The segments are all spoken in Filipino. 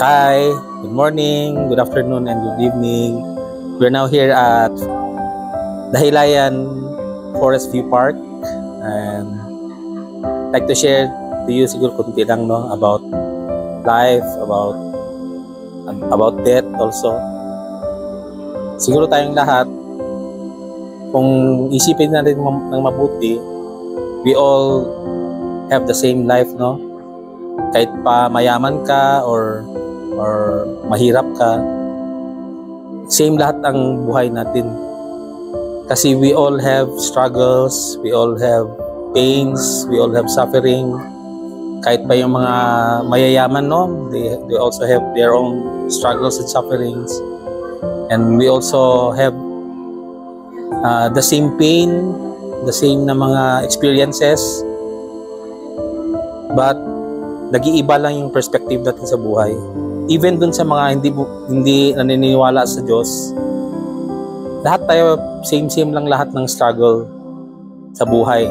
Hi, good morning, good afternoon, and good evening. We're now here at Dahilayan Forest View Park, and I'd like to share to you siguro kunti lang about life, about death also. Siguro tayong lahat, kung isipin natin ng mabuti, we all have the same life, no? Kahit pa mayaman ka or mahirap ka, same lahat ang buhay natin. Kasi we all have struggles, we all have pains, we all have suffering. Kahit pa yung mga mayayaman, no? They also have their own struggles and sufferings. And we also have the same pain, the same na mga experiences. But nag-iiba lang yung perspective natin sa buhay. Even dun sa mga hindi naniniwala sa Diyos, lahat tayo same lang lahat ng struggle sa buhay,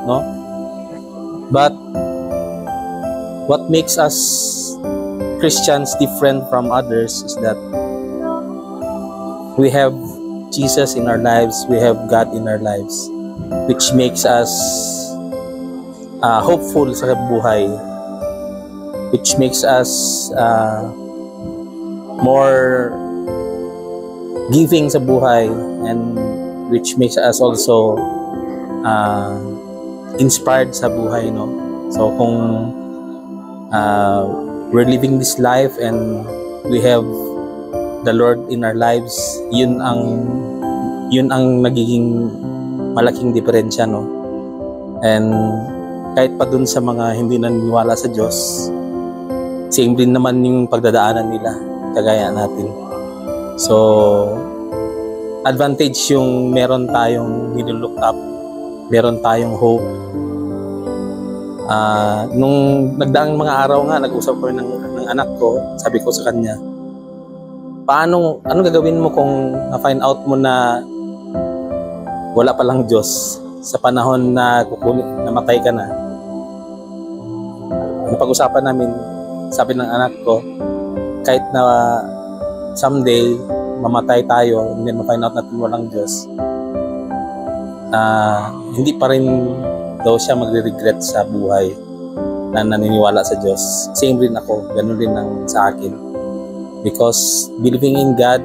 no? But what makes us Christians different from others is that we have Jesus in our lives, we have God in our lives, which makes us hopeful sa buhay, which makes us more giving sa buhay, and which makes us also inspired sa buhay, no? So kung we're living this life and we have the Lord in our lives, yun ang nagiging malaking diferensya, no? And kahit pa dun sa mga hindi naniniwala sa Diyos, same din naman yung pagdadaanan nila, kagaya natin. So, advantage yung meron tayong nilook up, meron tayong hope. Nung nagdaang mga araw nga, nag-usap ko ng anak ko, sabi ko sa kanya, anong gagawin mo kung na-find out mo na wala palang Diyos sa panahon na namatay ka na? Napag-usapan namin, sabi ng anak ko, kahit na someday mamatay tayo and then ma-find out natin walang Diyos, hindi pa rin daw siya magre-regret sa buhay na naniniwala sa Diyos. Same rin ako, ganun rin ang sa akin. Because believing in God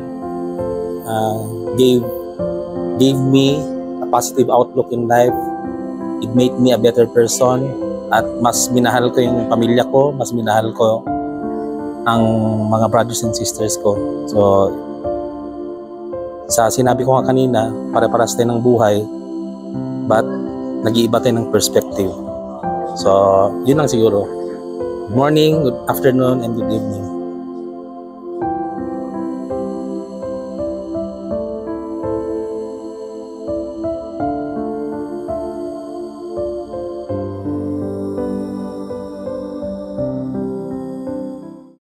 gave me a positive outlook in life. It made me a better person. At mas minahal ko yung pamilya ko, mas minahal ko ang mga brothers and sisters ko. So, sa sinabi ko nga kanina, pare-paras tayo ng buhay, but nag-iiba tayo ng perspective. So, yun lang siguro. Good morning, good afternoon, and good evening.